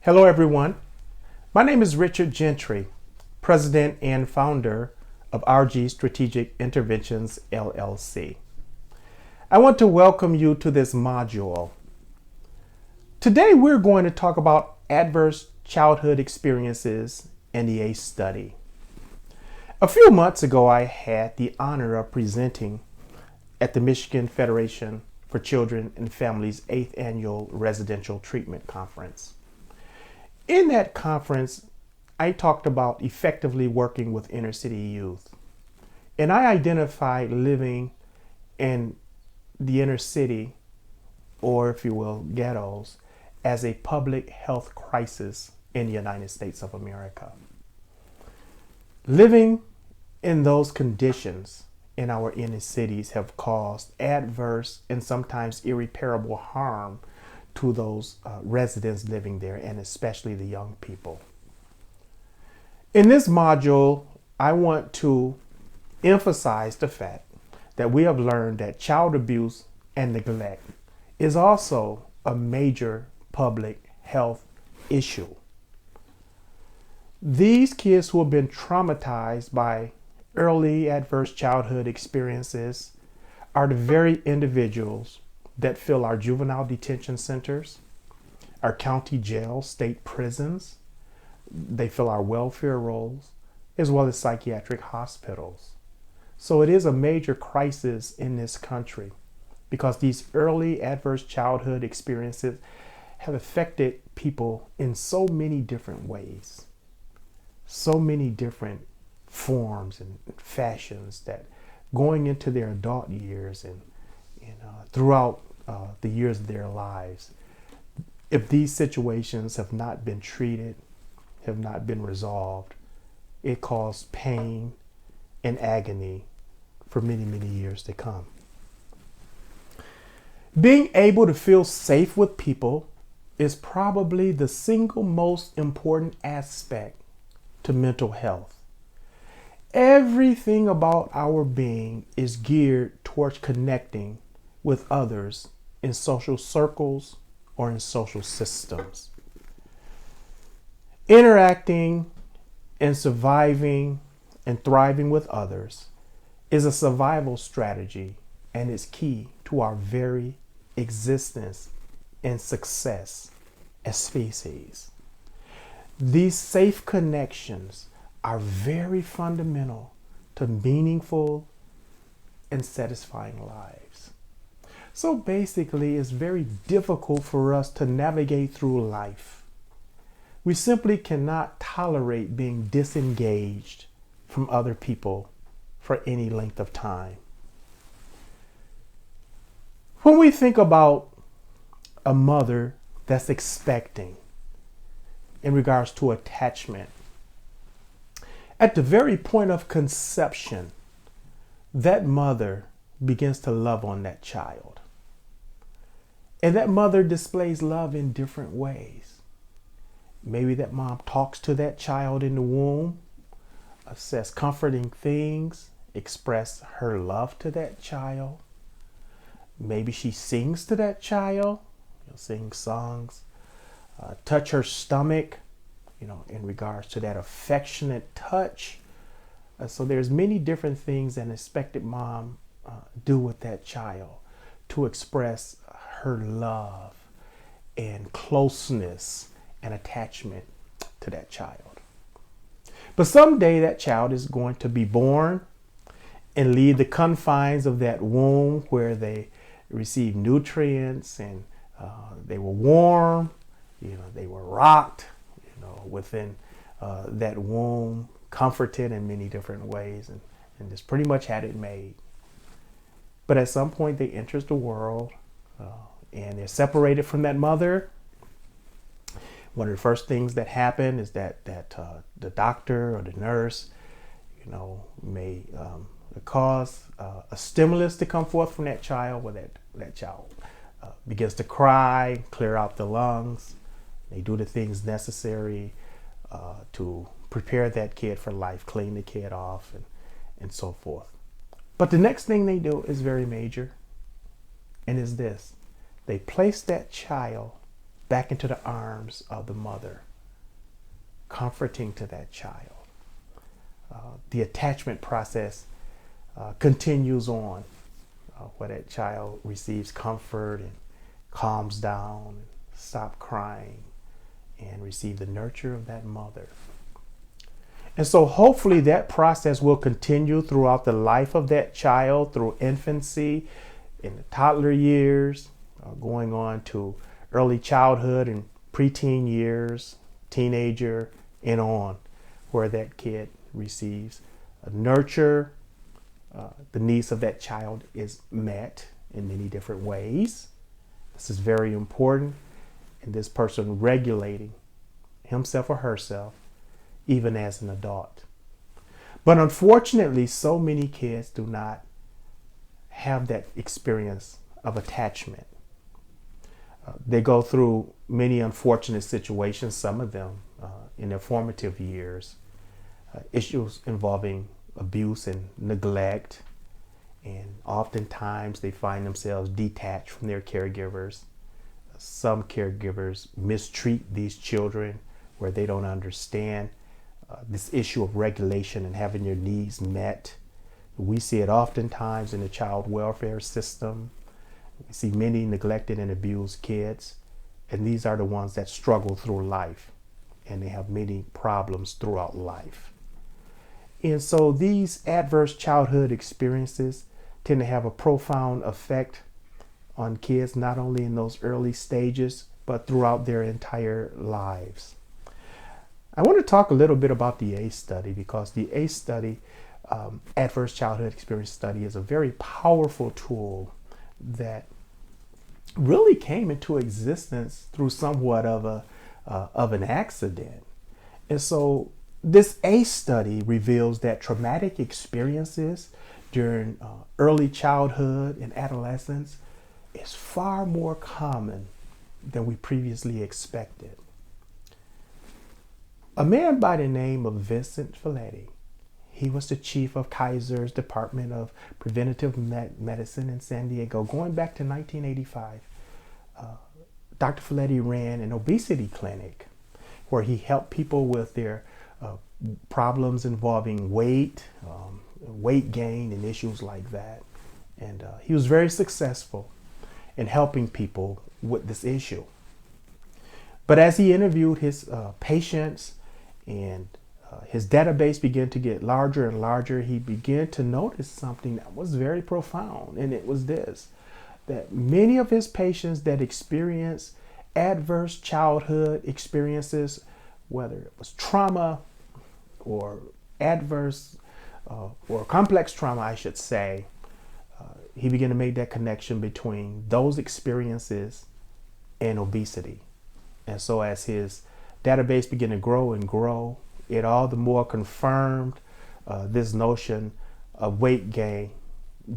Hello, everyone. My name is Richard Gentry, President and founder of RG Strategic Interventions LLC. I want to welcome you to this module. Today, we're going to talk about adverse childhood experiences in the ACE study. A few months ago, I had the honor of presenting at the Michigan Federation for Children and Families 8th Annual Residential Treatment Conference. In that conference, I talked about effectively working with inner city youth. And I identified living in the inner city, or if you will, ghettos, as a public health crisis in the United States of America. Living in those conditions in our inner cities have caused adverse and sometimes irreparable harm to those residents living there, and especially the young people. In this module, I want to emphasize the fact that we have learned that child abuse and neglect is also a major public health issue. These kids who have been traumatized by early adverse childhood experiences are the very individuals that fill our juvenile detention centers, our county jails, state prisons. They fill our welfare rolls, as well as psychiatric hospitals. So it is a major crisis in this country because these early adverse childhood experiences have affected people in so many different ways, so many different forms and fashions that going into their adult years and throughout the years of their lives, if these situations have not been treated, have not been resolved, it causes pain and agony for many, many years to come. Being able to feel safe with people is probably the single most important aspect to mental health. Everything about our being is geared towards connecting with others in social circles or in social systems. Interacting and surviving and thriving with others is a survival strategy and is key to our very existence and success as species. These safe connections are very fundamental to meaningful and satisfying lives. So basically, it's very difficult for us to navigate through life. We simply cannot tolerate being disengaged from other people for any length of time. When we think about a mother that's expecting in regards to attachment, at the very point of conception, that mother begins to love on that child. And that mother displays love in different ways. Maybe that mom talks to that child in the womb, says comforting things, express her love to that child. Maybe she sings to that child, sing songs, touch her stomach, in regards to that affectionate touch. So there's many different things an expected mom do with that child to express her love and closeness and attachment to that child. But someday that child is going to be born and leave the confines of that womb where they receive nutrients and they were warm, they were rocked, within that womb, comforted in many different ways, and just pretty much had it made. But at some point they enter the world and they're separated from that mother. One of the first things that happen is that the doctor or the nurse, may cause a stimulus to come forth from that child, where that child begins to cry, clear out the lungs. They do the things necessary to prepare that kid for life, clean the kid off, and so forth. But the next thing they do is very major, and is this. They place that child back into the arms of the mother, comforting to that child. The attachment process continues on, where that child receives comfort and calms down, and stop crying, and receive the nurture of that mother. And so hopefully that process will continue throughout the life of that child, through infancy, in the toddler years, going on to early childhood and preteen years, teenager, and on, where that kid receives nurture. The needs of that child is met in many different ways. This is very important. And this person regulating himself or herself, even as an adult. But unfortunately, so many kids do not have that experience of attachment. They go through many unfortunate situations, some of them in their formative years, issues involving abuse and neglect, and oftentimes they find themselves detached from their caregivers. Some caregivers mistreat these children where they don't understand this issue of regulation and having your needs met. We see it oftentimes in the child welfare system. We see many neglected and abused kids, and these are the ones that struggle through life, and they have many problems throughout life. And so these adverse childhood experiences tend to have a profound effect on kids, not only in those early stages, but throughout their entire lives. I want to talk a little bit about the ACE study, because the ACE study, Adverse Childhood Experience Study, is a very powerful tool that really came into existence through somewhat of an accident. And so this ACE study reveals that traumatic experiences during early childhood and adolescence is far more common than we previously expected. A man by the name of Vincent Felitti, he was the chief of Kaiser's Department of Preventive Medicine in San Diego. Going back to 1985, Dr. Felitti ran an obesity clinic where he helped people with their problems involving weight gain, and issues like that. And he was very successful in helping people with this issue. But as he interviewed his patients and his database began to get larger and larger, he began to notice something that was very profound. And it was this, that many of his patients that experienced adverse childhood experiences, whether it was trauma or adverse or complex trauma, I should say, he began to make that connection between those experiences and obesity. And so as his database began to grow and grow, it all the more confirmed this notion of weight gain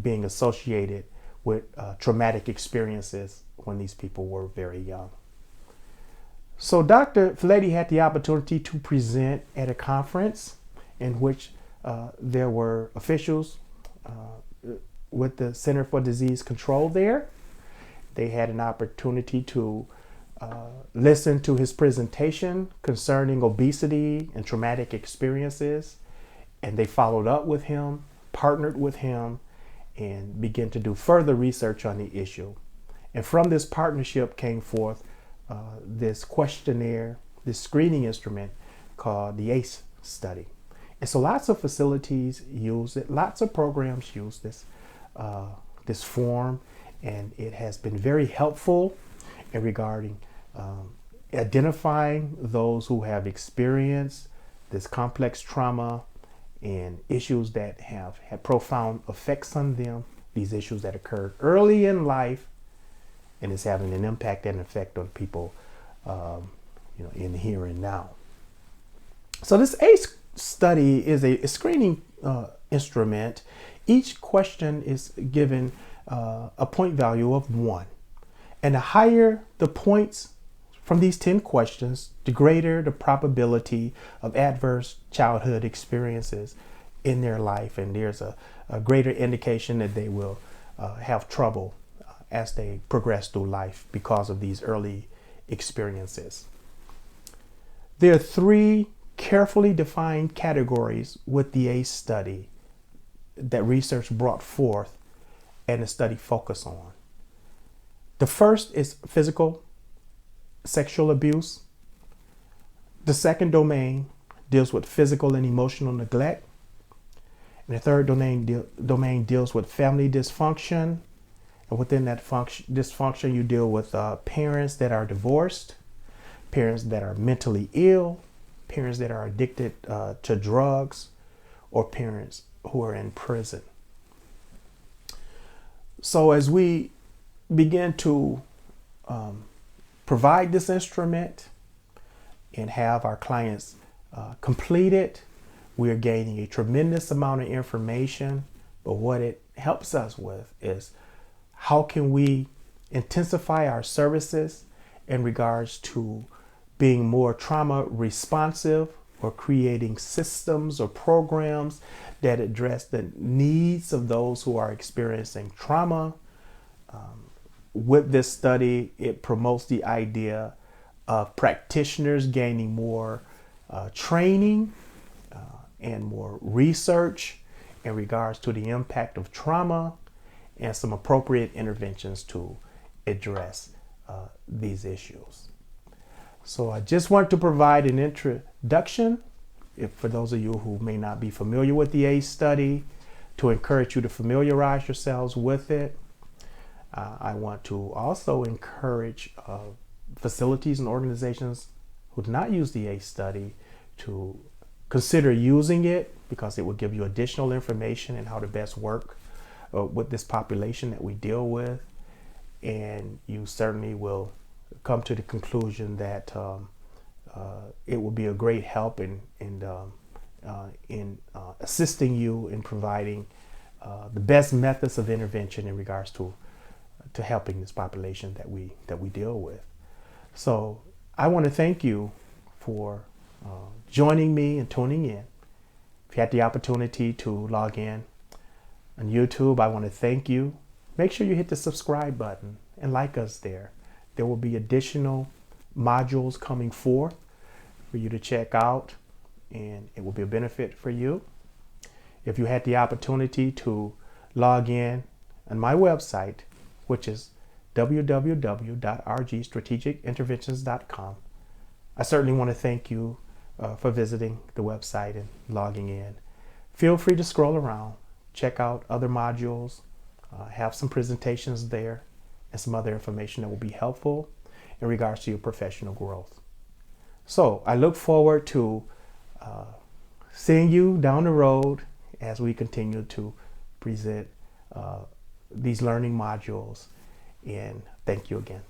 being associated with traumatic experiences when these people were very young. So Dr. Felitti had the opportunity to present at a conference in which there were officials with the Center for Disease Control there. They had an opportunity to listen to his presentation concerning obesity and traumatic experiences, and they followed up with him, partnered with him, and began to do further research on the issue. And from this partnership came forth this questionnaire, this screening instrument called the ACE study. And so lots of facilities use it, lots of programs use this form, and it has been very helpful in regarding identifying those who have experienced this complex trauma and issues that have had profound effects on them, these issues that occurred early in life, and it's having an impact and effect on people in here and now. So this ACE study is a screening instrument. Each question is given a point value of 1. And the higher the points from these 10 questions, the greater the probability of adverse childhood experiences in their life. And there's a greater indication that they will have trouble as they progress through life because of these early experiences. There are three carefully defined categories with the ACE study that research brought forth and the study focused on. The first is physical sexual abuse. The second domain deals with physical and emotional neglect. And the third domain deals with family dysfunction. And within that dysfunction, you deal with parents that are divorced, parents that are mentally ill, parents that are addicted to drugs, or parents who are in prison. So as we begin to provide this instrument and have our clients complete it, we are gaining a tremendous amount of information. But what it helps us with is how can we intensify our services in regards to being more trauma responsive, or creating systems or programs that address the needs of those who are experiencing trauma. With this study, it promotes the idea of practitioners gaining more training and more research in regards to the impact of trauma and some appropriate interventions to address these issues. So I just want to provide an introduction, for those of you who may not be familiar with the ACE study, to encourage you to familiarize yourselves with it. I want to also encourage facilities and organizations who do not use the ACE study to consider using it, because it will give you additional information and how to best work with this population that we deal with. And you certainly will come to the conclusion that it will be a great help in assisting you in providing the best methods of intervention in regards to helping this population that we deal with. So I want to thank you for joining me and tuning in. If you had the opportunity to log in on YouTube, I want to thank you. Make sure you hit the subscribe button and like us there. There will be additional modules coming forth for you to check out, and it will be a benefit for you. If you had the opportunity to log in on my website, which is www.rgstrategicinterventions.com, I certainly want to thank you for visiting the website and logging in. Feel free to scroll around, check out other modules, have some presentations there, and some other information that will be helpful in regards to your professional growth. So I look forward to seeing you down the road as we continue to present these learning modules. And thank you again.